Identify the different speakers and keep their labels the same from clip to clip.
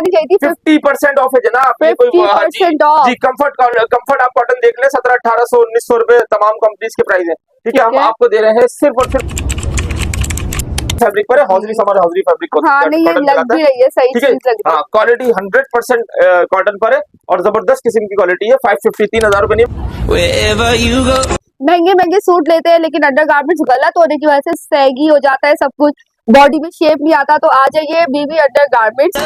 Speaker 1: चाहिए थी
Speaker 2: 50% ऑफ है जनाब। ये कोई
Speaker 1: 50% ऑफ।
Speaker 2: जी कंफर्ट आप कॉटन देख लें 1700-1800-1900 रुपए तमाम कंपनीज के प्राइस है। ठीक है, हम आपको दे रहे हैं सिर्फ और सिर्फ फैब्रिक पर है। हौजरी हमारा हौजरी फैब्रिक
Speaker 1: हाँ नहीं ये लग भी रही है, सही
Speaker 2: ठीक है।
Speaker 1: चीज लग रही है।
Speaker 2: क्वालिटी 100% कॉटन पर है और जबरदस्त किस्म की क्वालिटी है। 550 3000 रुपए नहीं।
Speaker 1: महंगे महंगे सूट लेते हैं लेकिन अंडरगारमेंट्स गलत होने की वजह से सैगी हो जाता है, सब कुछ बॉडी में शेप नहीं आता। तो आ जाइए बीबी अंडरगारमेंट्स।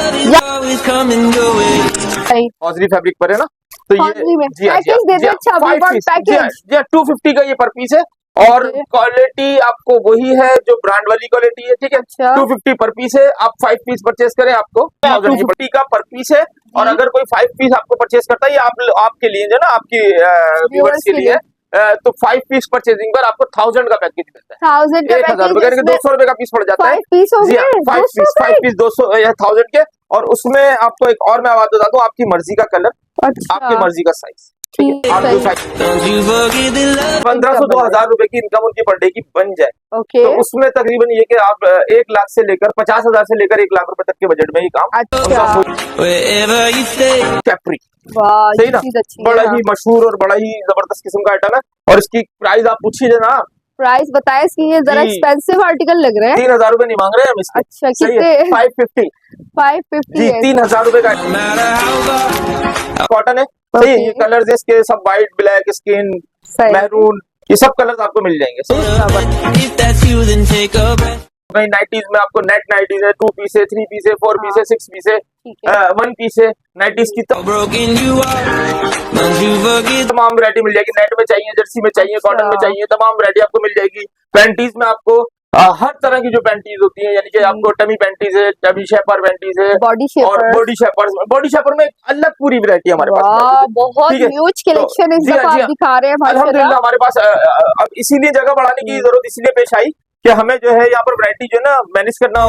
Speaker 2: हौजरी फैब्रिक पर है ना, तो ये
Speaker 1: जी पैकेज दे दे। अच्छा वी वांट पैकेज।
Speaker 2: जी 250 का ये पर पीस है और क्वालिटी आपको वही है जो ब्रांड वाली क्वालिटी है। ठीक है, 250 पर पीस है। आप 5 पीस परचेज करें आपको 250 का पर पीस है। और अगर कोई 5 पीस आपको परचेज करता है, ये आपके लिए जो ना आपकी व्यूअर्स के लिए तो 5 पीस परचेजिंग पर आपको 1000 का पैकेज मिलता है। 1000 रुपए का 200 रुपए का पीस पड़ जाता है। 5 पीस 200 या 1000 के। और उसमें आपको एक और मैं बात बता दूं, आपकी मर्जी का कलर, आपकी मर्जी का साइज। 1500-2000 रुपए की इनकम उनकी पर डे की बन जाए। तो उसमें तकरीबन ये कि आप 1 लाख से लेकर 50,000 से लेकर 1 लाख रुपए तक के बजट में ही काम। कैप्री सही ना, बड़ा ही मशहूर और बड़ा ही जबरदस्त किस्म का आइटम है। और इसकी प्राइस आप पूछिए ना, प्राइस
Speaker 1: बताए इसकी, ये जरा एक्सपेंसिव आर्टिकल लग रहा है।
Speaker 2: 3000 रुपए नहीं मांग रहे हम इसके।
Speaker 1: अच्छा कितने?
Speaker 2: 550 जी 3000 रुपए का कॉटन है। सही, ये कलर्स है इसके सब व्हाइट, ब्लैक, स्किन, मैरून, ये सब कलर्स आपको मिल जाएंगे। वही नाइटीज में आपको नेट नाइटीज है, 2 पीस है, 3 पीस है, 4 पीस है, 6 पीस है, 1 पीस है। नाइटीज की तमाम वैरायटी मिल जाएगी। नेट में चाहिए, जर्सी में चाहिए, कॉटन में चाहिए, तमाम वैरायटी आपको मिल जाएगी। पैंटीज में आपको हर तरह की जो पैंटीज होती है, यानी कि आपको टमी पैंटीज है, टमी शेपर पैंटीज है, और बॉडी शेपर में अलग पूरी वैरायटी हमारे पास।
Speaker 1: बहुत ह्यूज कलेक्शन इस दफा आप दिखा रहे हैं
Speaker 2: अल्हम्दुलिल्लाह हमारे पास। अब इसीलिए जगह बढ़ाने की जरूरत इसलिए पेश आई कि हमें जो है यहाँ पर वैरायटी जो है ना मैनेज करना।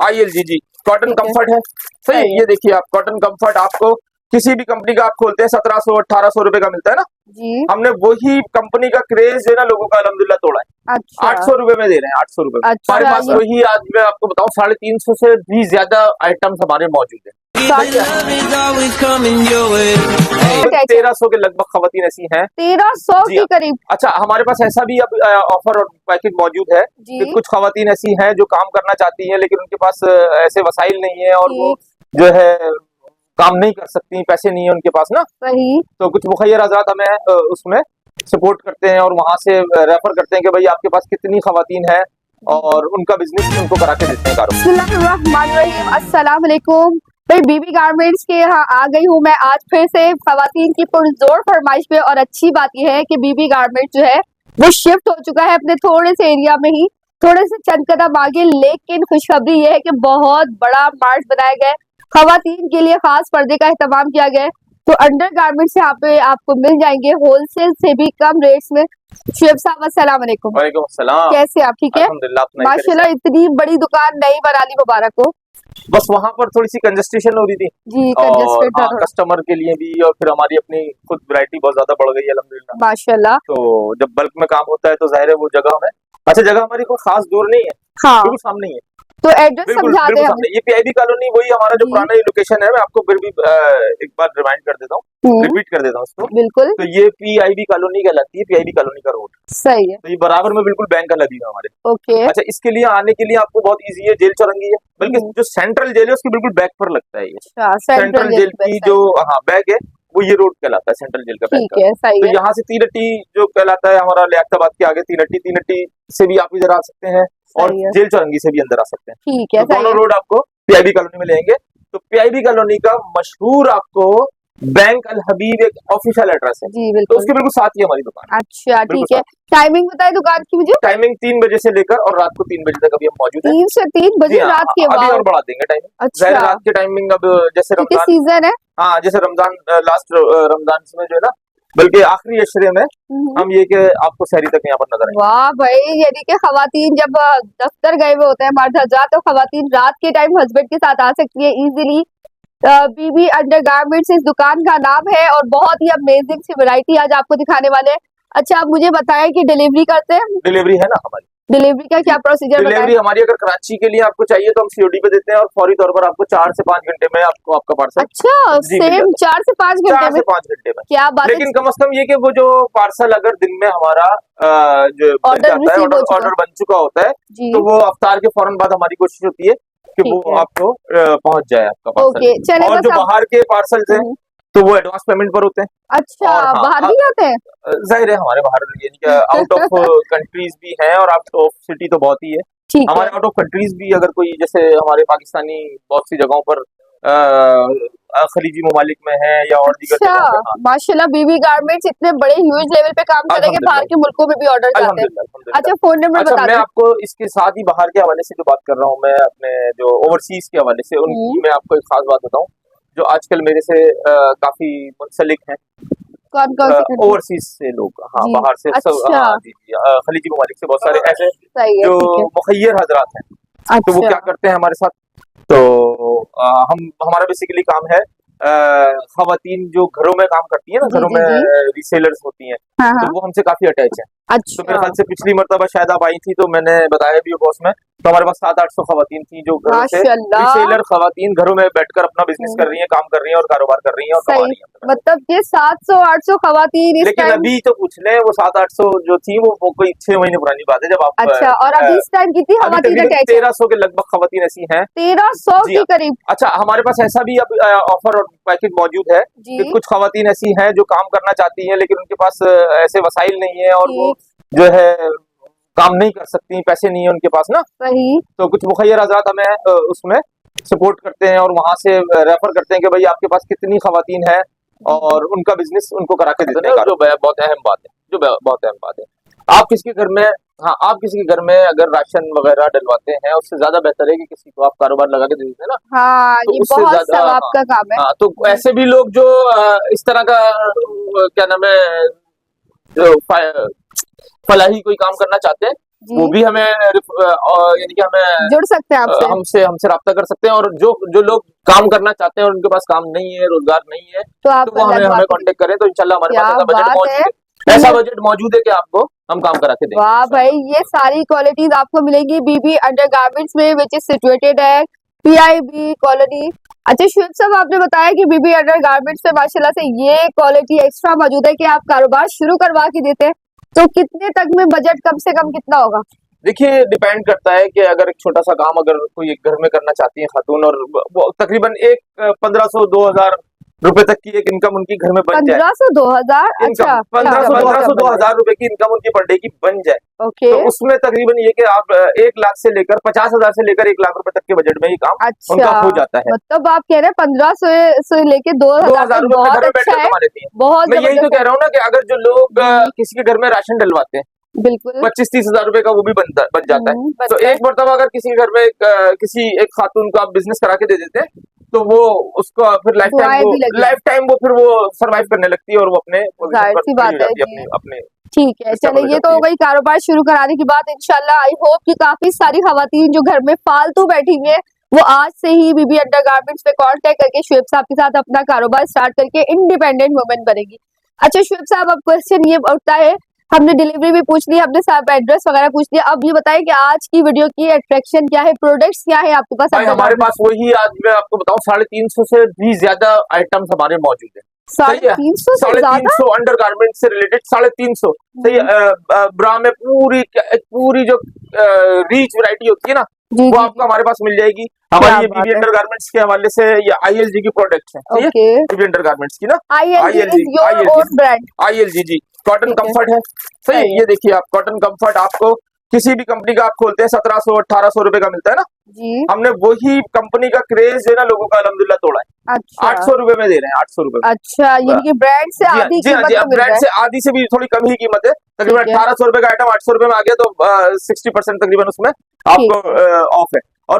Speaker 2: ILG जी कॉटन कंफर्ट है। सही, ये देखिए आप कॉटन कंफर्ट आपको किसी भी कंपनी का आप खोलते हैं 1700-1800 रुपए का मिलता है ना जी। हमने वही कंपनी का क्रेज जो है ना लोगों का अल्हम्दुलिल्लाह तोड़ा है। 800 रुपए में दे रहे हैं, 800 रुपए में। हमारे पास वही आज मैं आपको बताऊं 350 से भी ज्यादा आइटम्स हमारे मौजूद है। 1300 के लगभग खवातीन ऐसी हैं,
Speaker 1: 1300 के करीब।
Speaker 2: अच्छा, हमारे पास ऐसा भी अब ऑफर और पैकेज मौजूद है कि कुछ खवातीन ऐसी हैं जो काम करना चाहती हैं लेकिन उनके पास ऐसे वसाइल नहीं है और वो जो है काम नहीं कर सकती, पैसे नहीं है उनके पास ना। सही, तो कुछ मुखैर आजाद हमें उसमें सपोर्ट करते हैं और वहां से रेफर करते हैं कि भाई आपके पास कितनी खवातीन है और उनका बिजनेस उनको करा के देते हैं कारोबार।
Speaker 1: अस्सलाम वालेकुम भाई, बीबी गारमेंट्स के यहाँ आ गई हूँ मैं आज फिर से खवातीन की पुरजोर फरमाइश पे। और अच्छी बात यह है कि बीबी गारमेंट्स जो है वो शिफ्ट हो चुका है अपने थोड़े से एरिया में ही, थोड़े से चंद कदम आगे। लेकिन खुशखबरी यह है कि बहुत बड़ा मार्ट बनाया गया है, खवातीन के लिए खास पर्दे का इस्तेमाल किया गया है। तो अंडर गारमेंट्स यहाँ पे आपको मिल जाएंगे होलसेल से भी कम रेट्स में। शुएब साहब अस्सलाम वालेकुम।
Speaker 2: वालेकुम अस्सलाम।
Speaker 1: कैसे आप? ठीक है माशाल्लाह, इतनी बड़ी दुकान नई बना ली, मुबारक हो।
Speaker 2: बस वहाँ पर थोड़ी सी कंजेस्टेशन हो रही थी जी, और कस्टमर के लिए भी और फिर हमारी अपनी खुद वैरायटी बहुत ज्यादा बढ़ गई है अल्हम्दुलिल्लाह माशाल्लाह। तो जब बल्क में काम होता है तो जाहिर है वो जगह में, अच्छा जगह हमारी कोई खास दूर नहीं है, बिल्कुल सामने ही है।
Speaker 1: तो एड्रेस समझा दें हमें।
Speaker 2: ये PIB कॉलोनी वही हमारा जो पुराना लोकेशन है, मैं आपको फिर भी एक बार रिमाइंड कर देता हूँ, रिपीट कर देता हूँ उसको। बिल्कुल, तो ये PIB कॉलोनी कहलाती है, PIB कॉलोनी का रोड। सही है, तो ये बराबर में बिल्कुल बैंक का लगी है हमारे। ओके, अच्छा इसके लिए आने के लिए आपको बहुत इजी है, जेल चौरंगी है, बल्कि जो सेंट्रल जेल है उसके बिल्कुल बैक पर लगता है ये। सेंट्रल जेल की जो बैक है वो ये रोड कहलाता है, सेंट्रल जेल का बैंक। तो यहाँ से तीनट्टी जो कहलाता है हमारा लियाकताबाद के आगे तीनट्टी से भी आप इधर आ सकते हैं और जेल चौरंगी से भी अंदर आ सकते हैं। ठीक है, तो दोनों रोड आपको PIB कॉलोनी में लेंगे। तो PIB कॉलोनी का मशहूर आपको बैंक अल हबीब एक ऑफिशियल एड्रेस है जी, बिल्कुल। तो उसके बिल्कुल साथ ही हमारी दुकान। अच्छा ठीक है, टाइमिंग बताए दुकान की मुझे। टाइमिंग 3 बजे से लेकर और रात को 3 बजे तक अभी हम मौजूद हैं। 3 से 3 बजे रात के बाद? अभी और बढ़ा देंगे टाइमिंग। अच्छा, रात के टाइमिंग अब जैसे रमजान सीजन है, हाँ जैसे रमजान लास्ट रमजान में जो है ना, बल्कि आखिरी अशरे में हम ये कि आपको शहरी तक यहाँ पर नजर आएंगे। वाह भाई, यानी कि खवातीन जब दफ्तर गए हुए होते हैं मर्द हज़रात, तो खवातीन रात के टाइम हस्बैंड के साथ आ सकती है इजीली। बीबी अंडरगारमेंट्स इस दुकान का नाम है और बहुत ही अमेजिंग सी वैरायटी आज आपको दिखाने वाले हैं। अच्छा आप मुझे बताएं कि डिलीवरी करते हैं? डिलीवरी है ना हमारी।
Speaker 1: डिलीवरी का क्या प्रोसीजर?
Speaker 2: डिलीवरी हमारी अगर कराची के लिए आपको चाहिए तो हम सीओडी पे देते हैं और फौरी तौर पर आपको 4 से 5 घंटे में आपको आपका पार्सल।
Speaker 1: अच्छा, सेम 4 से 5 घंटे
Speaker 2: 4
Speaker 1: में?
Speaker 2: से 5 घंटे में।
Speaker 1: क्या बात है।
Speaker 2: लेकिन कम से कम ये कि वो जो पार्सल अगर दिन में हमारा जो ऑर्डर बन चुका होता है तो वो अफ्तार के फौरन बाद हमारी कोशिश होती है कि वो आपको पहुंच जाए आपका पार्सल। और जो बाहर के पार्सल हैं तो वो एडवांस पेमेंट पर होते हैं।
Speaker 1: अच्छा, बाहर भी आते हैं?
Speaker 2: जाहिर है हमारे बाहर यानी कि आउट ऑफ कंट्रीज भी हैं और आउट ऑफ सिटी तो बहुत ही है। हमारे आउट ऑफ कंट्रीज भी अगर कोई जैसे हमारे पाकिस्तानी बहुत सी जगहों पर खलीजी ममालिक में है या और दीगर जगहों पे।
Speaker 1: माशाल्लाह, बीबी गारमेंट्स इतने बड़े ह्यूज लेवल पे काम कर रहे हैं कि बाहर के मुल्कों में भी ऑर्डर जाते हैं। अच्छा, फोन नंबर बता
Speaker 2: मैं आपको इसके साथ ही बाहर के हवाले से जो बात कर रहा हूँ मैं अपने जो ओवरसीज के हवाले से उनकी मैं आपको एक खास बात बताऊँ जो आजकल मेरे से काफी मुंसलिक हैं।
Speaker 1: कौन
Speaker 2: ओवरसीज से लोग, हाँ बाहर से।
Speaker 1: अच्छा।
Speaker 2: जी खलीजी ममालिक से बहुत सारे ऐसे जो मुखय्यर हजरात हैं। अच्छा। तो वो क्या करते हैं हमारे साथ, तो हमारा बेसिकली काम है खवातीन जो घरों में काम करती है ना, घरों में रीसेलर्स होती हैं, तो वो हमसे काफी अटैच है।
Speaker 1: अच्छा।
Speaker 2: तो मेरे ख्याल से पिछली मर्तबा शायद आप आई थी तो मैंने बताया भी बॉस में, तो हमारे पास 700-800 खवातीन थी जो घरों से रीसेलर खवातीन घरों में बैठकर अपना बिजनेस कर रही हैं, काम कर रही हैं और कारोबार कर रही हैं और कमा रही हैं।
Speaker 1: मतलब ये 700-800 खवातीन।
Speaker 2: लेकिन अभी तो पूछ ले वो 700-800 जो थी वो कोई 6 महीने पुरानी बात है जब आप।
Speaker 1: अच्छा, और अभी इस टाइम कितनी खवातीन अटैच है?
Speaker 2: 1300 के लगभग खवातीन ऐसी हैं।
Speaker 1: 1300 के करीब? अच्छा,
Speaker 2: हमारे पास ऐसा भी अब ऑफर और पैकेज मौजूद है कि कुछ खवातीन ऐसी हैं जो काम करना चाहती हैं लेकिन उनके पास ऐसे वसाइल नहीं है और वो जो है काम नहीं कर सकती, पैसे नहीं है उनके पास ना।
Speaker 1: सही। तो
Speaker 2: कुछ मुखय्यर आजाद हमें उसमें सपोर्ट करते हैं और वहां से रेफर करते हैं कि भाई आपके पास कितनी खवातीन है और उनका बिजनेस उनको करा के देते हैं। जो बहुत अहम बात है, जो बहुत अहम बात है, आप किसी के घर में, हाँ आप किसी के घर में अगर राशन वगैरह डलवाते हैं उससे ज्यादा बेहतर है कि किसी को आप कारोबार लगा के दे देते हैं ना।
Speaker 1: हाँ, तो ये बहुत सवाब का काम है।
Speaker 2: तो ऐसे भी लोग जो इस तरह का क्या नाम है फलाही कोई काम करना चाहते हैं वो भी हमें यानी कि हमें
Speaker 1: जुड़ सकते हैं आपसे,
Speaker 2: हमसे राब्ता कर सकते हैं। और जो लोग काम करना चाहते हैं और उनके पास काम नहीं है, रोजगार नहीं है, तो वो हमें कांटेक्ट करें तो इंशाल्लाह हमारे पास ऐसा बजट मौजूद है। ऐसा बजट मौजूद है कि आपको हम काम करा के देंगे।
Speaker 1: वाह भाई, ये सारी क्वालिटीज आपको मिलेंगी बीबी अंडरगारमेंट्स में, विच इज सिचुएटेड है PIB कॉलोनी। अच्छा शुएब साहब, आपने बताया कि बीबी अंडरगारमेंट्स में माशाल्लाह से ये क्वालिटी एक्स्ट्रा मौजूद है कि आप कारोबार शुरू करवा के देते हैं, तो कितने तक में बजट कम से कम कितना होगा?
Speaker 2: देखिए डिपेंड करता है कि अगर एक छोटा सा काम अगर कोई एक घर में करना चाहती है खातून और वो तकरीबन 1500-2000 रुपए तक की एक इनकम उनकी घर में बन जाए।
Speaker 1: 1500-2000? अच्छा,
Speaker 2: 1500-2000 रुपए की इनकम उनकी पर डे की बन जाए।
Speaker 1: ओके।
Speaker 2: तो उसमें तकरीबन ये कि आप 1 लाख से लेकर 50,000 से लेकर 1 लाख रुपए तक के बजट में ये काम उनका हो जाता है।
Speaker 1: मतलब आप कह रहे हैं 1500 से लेके 2000
Speaker 2: रुपए घर में बैठकर कमा लेती है।
Speaker 1: बहुत।
Speaker 2: मैं यही तो कह रहा हूँ ना कि अगर जो लोग किसी के घर में राशन डलवाते हैं,
Speaker 1: बिल्कुल
Speaker 2: 25-30 हजार रुपए का वो भी बन जाता है। तो एक मरतबा अगर किसी घर में किसी एक खातून को आप बिजनेस करा के दे देते हैं तो वो उसको फिर लाइफ टाइम वो फिर वो सरवाइव करने लगती है और वो अपने अपने।
Speaker 1: ठीक है, चले ये तो हो गई कारोबार शुरू कराने की बात। इंशाल्लाह आई होप कि काफी सारी खवातीन जो घर में फालतू बैठी हुई है वो आज से ही बीबी अंडरगारमेंट्स पे कांटेक्ट करके शुएब साहब के साथ अपना कारोबार स्टार्ट करके इंडिपेंडेंट वुमेन बनेगी। अच्छा शुएब साहब, अब क्वेश्चन ये उठता है, हमने डिलीवरी भी पूछ ली, हमने सब एड्रेस वगैरह पूछ लिया, अब ये बताएं कि आज की वीडियो की अट्रैक्शन क्या है, प्रोडक्ट्स क्या है आपके पास?
Speaker 2: हमारे पास वही, आज मैं आपको बताऊं 350 से भी ज्यादा आइटम्स हमारे मौजूद है। 350 अंडरगारमेंट से रिलेटेड 350। सही है। ब्रा में पूरी जो रीच वैरायटी होती है ना वो आपको हमारे पास मिल जाएगी। हमारी ये बीबी अंडरगारमेंट्स के हवाले से ये ILG की प्रोडक्ट्स हैं। बीबी अंडरगारमेंट्स की ना ILG जी कॉटन कंफर्ट है। सही, ये देखिए आप कॉटन कंफर्ट आपको किसी भी कंपनी का आप खोलते हैं 1700-1800 रुपए का मिलता है ना जी। हमने वही कंपनी का क्रेज जो है ना लोगों का अल्हम्दुलिल्लाह तोड़ा है। अच्छा। 800 रुपए में दे रहे हैं, 800 रुपए।
Speaker 1: अच्छा, ये ब्रांड से आधी कीमत में
Speaker 2: ब्रांड से आधी से भी थोड़ी कम ही कीमत है। तकरीबन 1800 रुपए का आइटम 800 रुपए में आ गया तो 60% तकरीबन उसमें आपको ऑफ है। और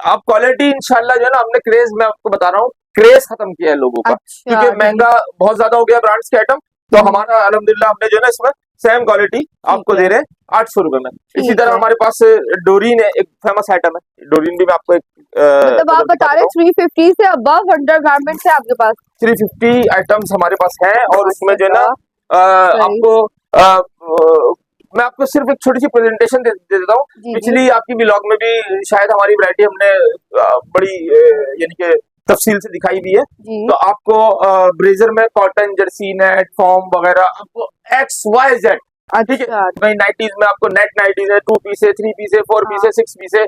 Speaker 2: आप क्वालिटी इंशाल्लाह जो है ना हमने क्रेज, मैं आपको बता रहा हूँ क्रेज खत्म किया है लोगों का। क्योंकि महंगा बहुत ज्यादा हो गया ब्रांड्स के आइटम, तो हमारा अल्हम्दुलिल्लाह हमने जो है ना इसमें सेम क्वालिटी आपको दे रहे हैं 800 रुपए में। इसी तरह हमारे पास डोरीन है, एक फेमस आइटम है डोरीन भी मैं आपको एक
Speaker 1: मतलब आप बता रहे हैं 350 से अबव अंडरगारमेंट्स है आपके पास? 350
Speaker 2: आइटम्स हमारे पास है और उसमें जो है ना आपको मैं आपको सिर्फ एक छोटी सी प्रेजेंटेशन दे देता हूँ। पिछली आपकी ब्लॉग में भी शायद हमारी वैरायटी हमने बड़ी यानी कि तफसील से दिखाई भी है। तो आपको ब्रेजर में कॉटन, जर्सी, नेट, फॉर्म वगैरह आपको XYZ, ठीक है। वही नाइटीज में आपको नेट नाइटीज है, 2 पीस है, 3 पीस है, 4 पीस है, 6 पीस है,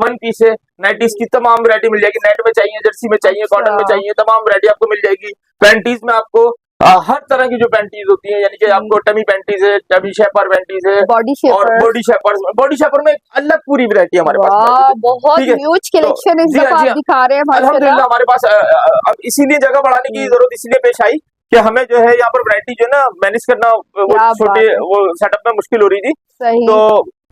Speaker 2: 1 पीस है। नाइटीज की तमाम वैरायटी मिल जाएगी। नेट में चाहिए, जर्सी में चाहिए, कॉटन में चाहिए, तमाम वैरायटी आपको मिल जाएगी। पैंटीज में आपको हर तरह की जो पैंटीज होती है, यानी कि आपको टमी पैंटीज है, टमी शेपर पैंटीज है, और बॉडी शेपर में अलग पूरी वैरायटी हमारे पास।
Speaker 1: बहुत ह्यूज कलेक्शन इस दफा आप दिखा रहे हैं
Speaker 2: अल्हम्दुलिल्लाह। हमारे पास अब इसीलिए जगह बढ़ाने की जरूरत इसलिए पेश आई कि हमें जो है यहाँ पर वैरायटी जो है ना मैनेज करना वो छोटे वो सेटअप में मुश्किल हो रही थी। तो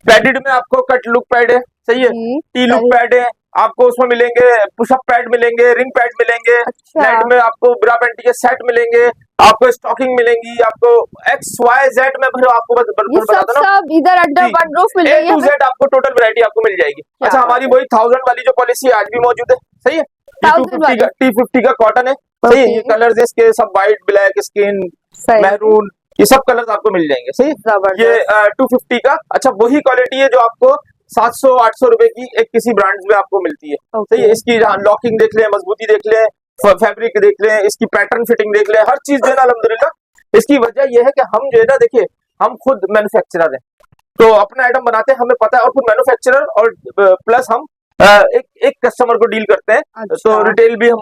Speaker 2: पैडेड में आपको कट लुक पैड है, सही है, टी लुक पैड है, आपको उसमें मिलेंगे पुशअप पैड मिलेंगे, रिंग पैड मिलेंगे। नेट में आपको ब्रा पैंटी के सेट मिलेंगे, आपको स्टॉकिंग मिलेंगी, आपको XYZ में आपको बता
Speaker 1: सब इधर under one roof mill
Speaker 2: A to Z आपको टोटल वैरायटी आपको मिल जाएगी। अच्छा, हमारी वही 1000 वाली जो पॉलिसी आज भी मौजूद है, सही है। T50 का कॉटन है, सही है। ये कलर्स इसके सब व्हाइट, ब्लैक, स्किन, मैरून, ये सब कलर्स आपको मिल जाएंगे, सही है। ये 250 का, अच्छा वही क्वालिटी है जो आपको 700-800 रुपए की एक किसी ब्रांड में आपको मिलती है, सही है। इसकी लॉकिंग देख ले, मजबूती देख ले, फैब्रिक देख ले, इसकी पैटर्न फिटिंग देख ले, हर चीज जो है ना अल्हम्दुलिल्लाह। इसकी वजह यह है कि हम जो है ना, देखिए हम खुद मैन्युफैक्चरर हैं, तो अपना आइटम बनाते हैं, हमें पता है, और खुद मैन्युफैक्चरर और प्लस हम एक कस्टमर को डील करते हैं। अच्छा। तो रिटेल भी हम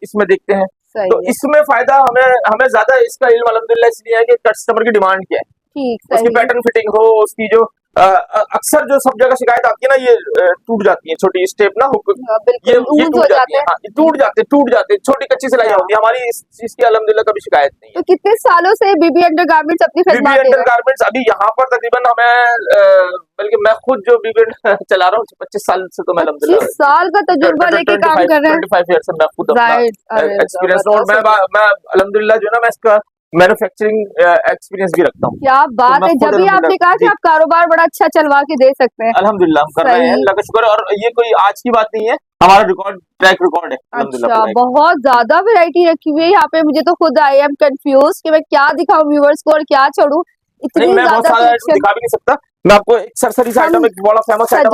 Speaker 2: इसमें देखते हैं, तो इसमें फायदा हमें ज्यादा इसका इल्म अल्हम्दुलिल्लाह इसलिए है कि कस्टमर की डिमांड क्या है, उसकी पैटर्न फिटिंग हो, उसकी जो अक्सर जो सब जगह शिकायत आती है ना, ये टूट जाती है छोटी स्टेप ना, हुक ये टूट जाती है, टूट जाते हैं, छोटी कच्ची सिलाई होती है। हमारी इस चीज की अल्हम्दुलिल्लाह कभी शिकायत नहीं है।
Speaker 1: तो कितने सालों से बीबी अंडरगारमेंट्स अपनी
Speaker 2: बीबी अंडरगारमेंट्स अभी यहाँ पर तकरीबन हमें, बल्कि मैं खुद जो बीबी चला रहा हूँ 25 साल से, तो मैं अल्हम्दुलिल्लाह
Speaker 1: 25 साल का तजुर्बा लेके काम कर रहे हैं।
Speaker 2: 25 ईयर से मैं खुद एक्सपीरियंस, और मैं अल्हम्दुलिल्लाह जो है ना, मैं इसका मैन्युफैक्चरिंग एक्सपीरियंस भी रखता हूँ।
Speaker 1: क्या बात है, जब भी आपने कहा कि आप कारोबार बड़ा अच्छा चलवा के दे सकते हैं।
Speaker 2: अल्हम्दुलिल्लाह हम कर रहे हैं, अल्लाह का शुक्र है। और ये कोई आज की बात नहीं है, हमारा ट्रैक रिकॉर्ड है।
Speaker 1: अच्छा, बहुत ज्यादा वैरायटी रखी हुई है यहाँ पे। मुझे तो खुद आई एम कंफ्यूज कि मैं क्या दिखाऊं व्यूअर्स को और क्या छोड़ूं, इतनी ज्यादा
Speaker 2: दिखा भी नहीं सकता। मैं आपको एक सरसरी आइटम, एक बड़ा फेमस आइटम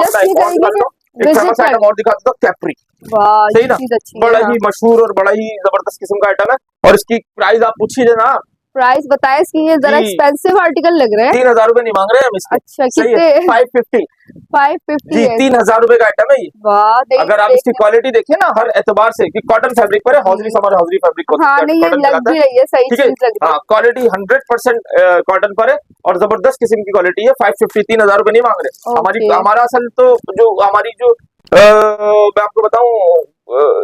Speaker 2: और दिखा देता हूँ, कैप्री, सही ना, बड़ा ही मशहूर और बड़ा ही जबरदस्त किस्म का आइटम है। और इसकी प्राइस आप पूछिए ना,
Speaker 1: प्राइस बताए इसकी, ये जरा एक्सपेंसिव आर्टिकल लग रहा है।
Speaker 2: 3000 रुपए नहीं मांग रहे हैं हम इसके।
Speaker 1: अच्छा, कितने?
Speaker 2: 550 जी, 3000 रुपए का आइटम है ये। वाह, अगर आप इसकी क्वालिटी देखिए ना, हर एतबार से कि कॉटन फैब्रिक पर है, हौजरी फैब्रिक को,
Speaker 1: हाँ, नहीं, ये लग भी रही है, सही चीज लग रही है।
Speaker 2: हाँ, क्वालिटी 100% कॉटन पर है और जबरदस्त किस्म की क्वालिटी है। 550, 3000 रुपए नहीं मांग रहे। हमारा असल तो जो हमारी जो मैं आपको बताऊं,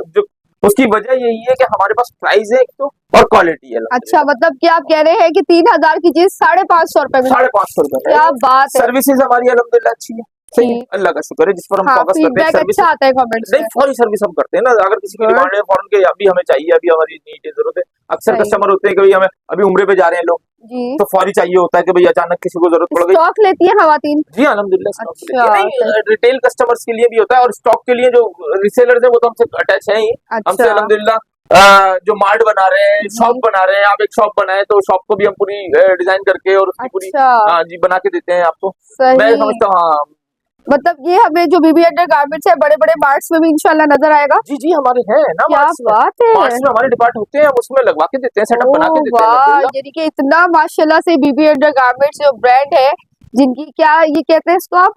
Speaker 2: जो उसकी वजह यही है कि हमारे पास प्राइस है एक तो, और क्वालिटी है।
Speaker 1: अच्छा, मतलब कि आप कह रहे हैं कि 3000 की चीज 550 रुपए में।
Speaker 2: 550 रुपए, क्या बात है। सर्विसेज हमारी अल्हम्दुलिल्लाह अच्छी है, सही, अल्लाह का शुक्र है, जिस पर हम फोकस करते हैं। सर्विस
Speaker 1: अच्छा आता है कमेंट्स में।
Speaker 2: फौरी सर्विस हम करते हैं ना, अगर किसी की डिमांड है फौरन के अभी हमें चाहिए, अभी हमारी नीड है, जरूरत है। अक्सर कस्टमर होते हैं कि भाई हमें अभी उम्रे पे जा रहे हैं लोग, तो फौरी चाहिए होता है कि भाई अचानक किसी को जरूरत पड़ गई।
Speaker 1: स्टॉक लेती है खवातीन?
Speaker 2: जी अल्हम्दुलिल्लाह, नहीं, रिटेल कस्टमर्स के लिए भी होता है, और स्टॉक के लिए जो रिसेलर्स है वो तो हमसे अटैच है ही, हमसे अल्हम्दुलिल्लाह। जो मार्ट बना रहे हैं, शॉप बना रहे हैं, आप एक शॉप बनाए तो शॉप को भी हम पूरी डिजाइन करके और उसकी पूरी जी बना के देते हैं आपको। मैं समझता हूँ, हाँ,
Speaker 1: मतलब ये हमें जो बीबी अंडरगारमेंट्स है बड़े बड़े मार्ट्स में भी इंशाल्लाह नजर आएगा।
Speaker 2: जी जी, हमारे हैं ना,
Speaker 1: क्या बात है,
Speaker 2: मार्ट्स में हमारे डिपार्ट होते हैं, हम उसमें लगवा के देते हैं, सेटअप बना के देते हैं।
Speaker 1: यानी कि इतना माशाल्लाह से बीबी अंडरगारमेंट्स जो ब्रांड है, जिनकी क्या ये कहते हैं इसको आप,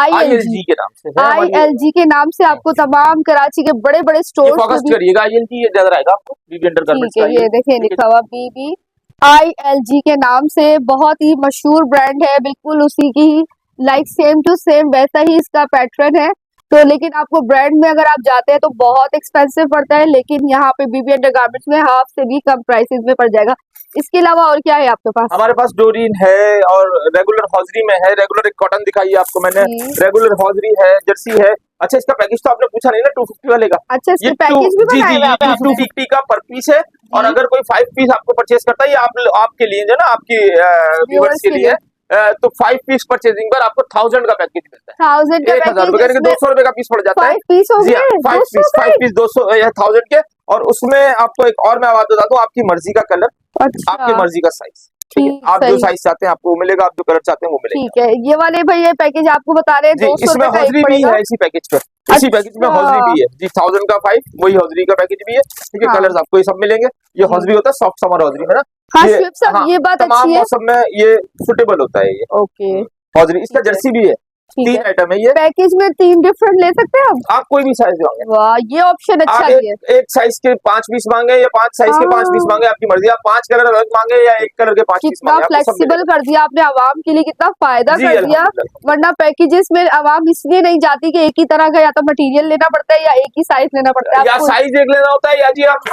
Speaker 1: ILG
Speaker 2: के नाम से,
Speaker 1: ILG के नाम से आपको तमाम कराची के बड़े बड़े स्टोर
Speaker 2: फोकस करिएगा, ILG ये नजर आएगा आपको बीबी अंडरगारमेंट्स का।
Speaker 1: ये देखिए लिखा हुआ बीबी ILG के नाम से, बहुत ही मशहूर ब्रांड है, बिल्कुल उसी की ही लाइक सेम टू सेम वैसा ही इसका पैटर्न है। तो लेकिन आपको ब्रांड में अगर आप जाते हैं तो बहुत एक्सपेंसिव पड़ता है, लेकिन यहाँ पे बीबी अंडरगारमेंट्स में हाफ से भी कम प्राइसेस में पड़ जाएगा। इसके अलावा और क्या है आपके पास?
Speaker 2: हमारे पास डोरीन है, और रेगुलर हौजरी में है, रेगुलर एक कॉटन दिखाई है आपको मैंने, रेगुलर हौजरी है, जर्सी है। अच्छा, इसका पैकेज तो आपने पूछा नहीं ना 250 वाले का।
Speaker 1: अच्छा, इसका पैकेज भी बनाया है आपने?
Speaker 2: 250 का पर पीस है, और अगर कोई 5 पीस आपको परचेज करता है, ये आपके लिए जो ना, आपकी व्यूअर्स के लिए, तो 5 पीस परचेजिंग पर आपको 1000 का पैकेज मिलता है। 1000 रुपए, 200 रुपए का पीस पड़ जाता है।
Speaker 1: 5 पीस हो गए,
Speaker 2: 5 पीस 200 या 1000 के। और उसमें आपको एक और मैं बात बता दूं, आपकी मर्जी का कलर, आपकी मर्जी का साइज, ठीक है, आप जो साइज चाहते हैं आपको वो मिलेगा, आप जो कलर चाहते हैं वो मिलेगा।
Speaker 1: ठीक है, ये वाले भैया पैकेज आपको बता रहे हैं 200
Speaker 2: इसमें हौजरी भी है इसी पैकेज पर, इसी पैकेज में हौजरी भी है जी। 1000 का 5 वही हौजरी का पैकेज भी है, ठीक है। कलर्स आपको ये सब मिलेंगे। ये हौजरी होता है सॉफ्ट समर हौजरी है ना।
Speaker 1: हाँ, ये बात
Speaker 2: तमाम
Speaker 1: अच्छी है,
Speaker 2: मौसम में ये सुटेबल होता है ये।
Speaker 1: ओके,
Speaker 2: हौजरी इसका जर्सी भी है, 3 आइटम है ये।
Speaker 1: पैकेज में 3 डिफरेंट ले सकते हैं
Speaker 2: आप कोई भी साइज मांगे। वाह,
Speaker 1: ये ऑप्शन अच्छा है।
Speaker 2: एक साइज के 5 पीस मांगे या 5 साइज के 5 पीस मांगे, आपकी मर्जी। आप 5 कलर अलग मांगे या एक कलर के 5 पीस मांगे,
Speaker 1: कितना फ्लेक्सिबल कर दिया आपने, आवाम के लिए कितना फायदा कर दिया। वरना पैकेजेस में आवाम इसलिए नहीं जाती कि एक ही तरह का या तो मटेरियल लेना पड़ता है या एक ही साइज लेना पड़ता है,
Speaker 2: या साइज एक लेना होता है, या जी आप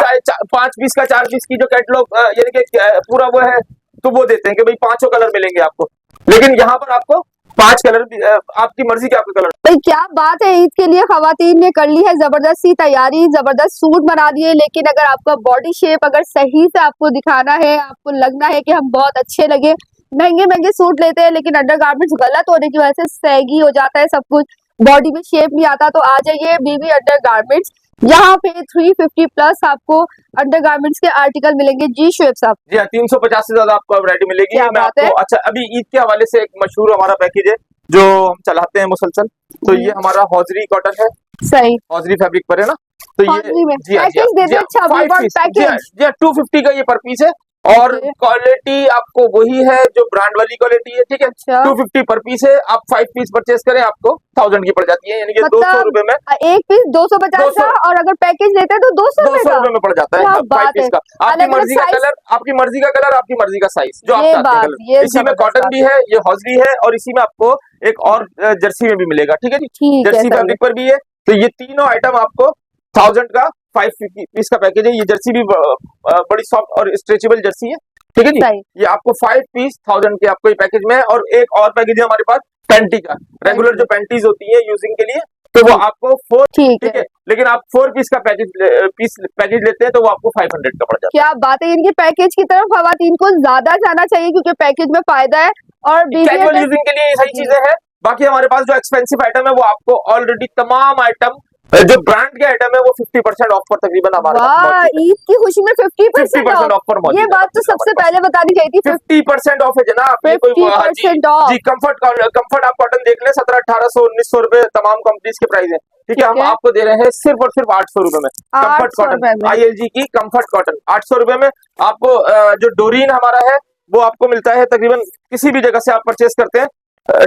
Speaker 2: 5 पीस का 4 पीस की जो कैटलॉग यानी कि पूरा वो है तो वो देते हैं कि भाई 5 कलर मिलेंगे आपको। लेकिन यहाँ पर आपको 5 कलर भी आपकी मर्जी के आपके कलर।
Speaker 1: भाई क्या बात है, ईद के लिए खवातीन ने कर ली है जबरदस्त सी तैयारी, जबरदस्त सूट बना दिए। लेकिन अगर आपका बॉडी शेप अगर सही से आपको दिखाना है, आपको लगना है कि हम बहुत अच्छे लगे, महंगे महंगे सूट लेते हैं लेकिन अंडरगारमेंट्स गलत होने की वजह से सैगी हो जाता है, सब कुछ बॉडी में शेप नहीं आता, तो आ जाइए बीबी अंडरगारमेंट्स। यहाँ पे 350 प्लस आपको अंडरगारमेंट्स के आर्टिकल मिलेंगे। जी शुएब साहब।
Speaker 2: जी हाँ, 350 से ज्यादा आपको वैरायटी मिलेगी। मैं आपको अच्छा अभी ईद के हवाले से एक मशहूर हमारा पैकेज है जो हम चलाते हैं मुसलसल, तो ये हमारा हौजरी कॉटन है, सही हौजरी फैब्रिक पर है ना। तो ये जी पैकेज दे दे, अच्छा 250 का ये पर पीस है और क्वालिटी आपको वही है जो ब्रांड वाली क्वालिटी है, ठीक है। 250 पर पीस है, आप 5 पीस परचेज करें आपको 1000 की पड़ जाती है, यानी कि 200 रुपए में एक पीस 250 का, और अगर पैकेज लेते हैं तो 200 रुपए में पड़ जाता है 5 पीस का। आपकी मर्जी का कलर, आपकी मर्जी का कलर, आपकी मर्जी का साइज जो आप चाहते हैं। इसी में कॉटन भी है, ये हौजरी है, और इसी में आपको एक और जर्सी में भी मिलेगा, ठीक है जी। जर्सी फैब्रिक पर भी है। तो ये तीनों आइटम आपको 1000 का 5 पीस का पैकेज है। ये जर्सी भी बड़ी सॉफ्ट और स्ट्रेचेबल जर्सी है, ठीक है जी। ये आपको 5 पीस 1000 के आपको ये पैकेज में है। और एक और पैकेज है हमारे पास पैंटी का, रेगुलर जो पैंटीज होती है यूजिंग के लिए, तो वो आपको 4, ठीक है। लेकिन आप 4 पीस का पैकेज लेते हैं तो वो आपको 500 का पड़ जाता है। क्या बात है, इनके पैकेज की तरफ खवातीन को ज्यादा जाना चाहिए क्योंकि पैकेज में फायदा है और कैजुअल यूजिंग के लिए ये सही चीजें हैं। बाकी हमारे पास जो एक्सपेंसिव आइटम है वो आपको ऑलरेडी तमाम आइटम जो ब्रांड के आइटम है वो 50% ऑफ पर तकरीबन हमारा ईद की खुशी में 50% ऑफ पर मौजूद है। ये बात तो सबसे पहले बतानी चाहिए थी। 50% ऑफ है जनाब, 50% ऑफ जी। कंफर्ट आप कॉटन देख लें, 1700, 1800, 1900 रुपए तमाम कंपनीज के प्राइस है, ठीक है। हम आपको दे रहे हैं सिर्फ और सिर्फ 800 रुपए में कंफर्ट कॉटन, ILG की कंफर्ट कॉटन 800 रुपए में। आपको जो डोरीन हमारा है वो आपको मिलता है तकरीबन किसी भी जगह से आप परचेज करते हैं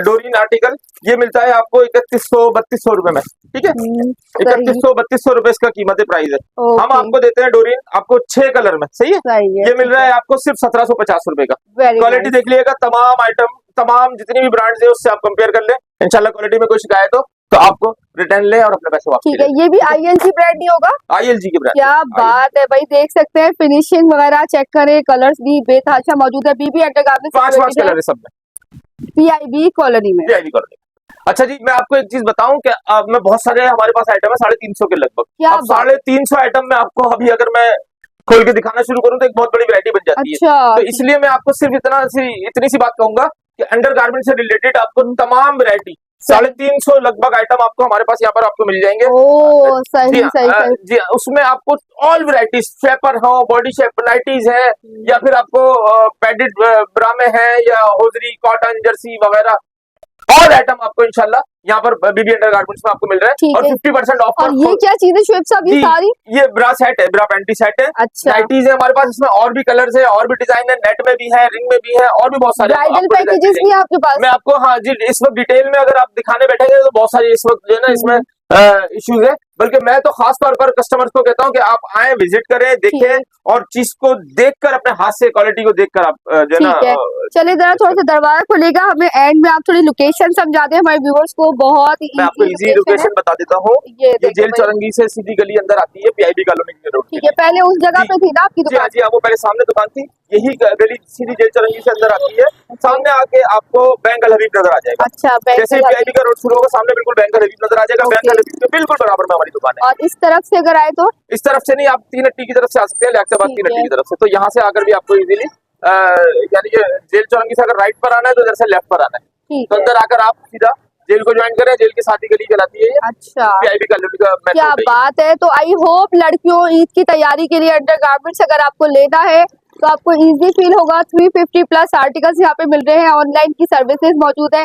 Speaker 2: डोरीन आर्टिकल, ये मिलता है आपको 3100-3200 रुपए में, ठीक है। 3100-3200 रुपए इसका कीमत है, प्राइस है। हम आपको देते हैं डोरीन आपको 6 कलर में, सही है। ये मिल रहा है आपको सिर्फ 1750 रुपए का। क्वालिटी देख लीजिएगा, तमाम आइटम, तमाम जितनी भी ब्रांड्स है उससे आप कंपेयर कर ले, इंशाल्लाह क्वालिटी में कोई शिकायत हो तो आपको रिटर्न ले और अपने पैसे वापस। ठीक है, ये भी ILG ब्रांड नहीं होगा? ILG की ब्रांड। क्या बात है भाई, देख सकते हैं फिनिशिंग वगैरह चेक करें, कलर्स भी बेतहाशा मौजूद है। बीबी अंडरगारमेंट्स 5 कलर है सब में, PIB कॉलोनी में। PIB colony. अच्छा जी, मैं आपको एक चीज बताऊं कि मैं बहुत सारे हमारे पास आइटम है 350 के लगभग। अब 350 आइटम में आपको अभी अगर मैं खोल के दिखाना शुरू करूं तो एक बहुत बड़ी वैरायटी बन जाती है। तो इसलिए मैं आपको सिर्फ इतनी सी बात कहूंगा कि अंडरगारमेंट से रिलेटेड आपको तमाम वैरायटी 350 लगभग आइटम आपको हमारे पास यहाँ पर आपको मिल जाएंगे। सही। जी, उसमें आपको ऑल वैरायटीज, शेपर हो, बॉडी शेप नाइटीज है, या फिर आपको पैडेड ब्रामे है, या होजरी कॉटन जर्सी वगैरह, ऑल आइटम आपको इंशाल्लाह यहाँ पर बीबी अंडरगारमेंट्स में आपको मिल रहा है। और 50% ऑफ। और ये क्या चीज है शुएब साहब, ये सारी? ये ब्रा सेट है, ब्रा पैंटी सेट है। अच्छा। नाइटीज है हमारे पास, इसमें और भी कलर्स है, और भी डिजाइन है, नेट में भी है, रिंग में भी है, और भी बहुत सारे ब्राइडल पैकेजेस भी आपके पास। मैं आपको हाँ जी इस वक्त डिटेल में अगर आप दिखाने बैठेंगे तो बहुत सारी इस वक्त जो है ना इसमें इश्यूज है, बल्कि मैं तो खास तौर पर कस्टमर्स को कहता हूं कि आप आए, विजिट करें, देखें और चीज को देखकर अपने हाथ से क्वालिटी को देखकर आप जो है ना। चलिए जरा थोड़ा सा दरवाजा खुलेगा, हमें एंड में आप थोड़ी लोकेशन समझा दें हमारे व्यूअर्स को। बहुत मैं आपको इजी लोकेशन बता देता हूँ। ये जेल चौरंगी से सीधी गली अंदर आती है, PIB कॉलोनी की रोड। ठीक है, पहले उस जगह पे थी ना आपकी दुकान? जी हाँ, वो पहले सामने दुकान थी, यही गली सीधी जेल चौरंगी से अंदर आती है। सामने आके आपको बैंक अल हबीब नजर आ जाएगा। अच्छा, जैसे PIB का रोड शुरू होगा सामने बिल्कुल बैंक अल हबीब नजर आ जाएगा। बैंक अल हबीब के बिल्कुल बराबर में हमारी दुकान है। और इस तरफ से अगर आए तो? इस तरफ से नहीं, आप 3 हट्टी की तरफ से आ सकते हैं, लियाकताबाद 3 हट्टी की तरफ से। तो यहाँ से आकर भी आपको इजीली यानी कि जेल चौरंगी से अगर राइट पर आना है तो इधर से लेफ्ट पर आना है, तो अंदर आकर आप सीधा जेल को ज्वाइन करें। जेल के साथ ही गली चलाती है। अच्छा, PIB कॉलोनी का। क्या बात है। तो आई होप लड़कियों ईद की तैयारी के लिए अंडरगारमेंट्स अगर आपको लेना है
Speaker 1: तो आपको इजी फील होगा। 350 प्लस आर्टिकल्स यहाँ पे मिल रहे हैं। ऑनलाइन की सर्विसेज मौजूद है।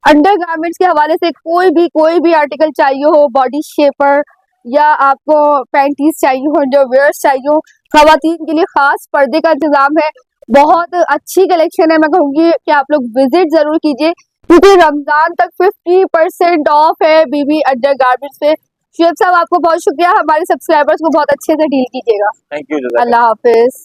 Speaker 1: अंडर गारमेंट्स के हवाले से कोई भी आर्टिकल चाहिए हो, बॉडी शेपर या आपको पैंटीज चाहिए हो, अंडरवेयर्स चाहिए हो, खवातीन के लिए खास पर्दे का इंतजाम है। बहुत अच्छी कलेक्शन है। मैं कहूंगी कि आप लोग विजिट जरूर कीजिए क्योंकि रमजान तक 50% ऑफ है बीबी अंडर गारमेंट्स पे। शुएब साहब आपको बहुत शुक्रिया। हमारे सब्सक्राइबर्स को बहुत अच्छे से डील कीजिएगा।
Speaker 2: Thank you.
Speaker 1: Allah Hafiz.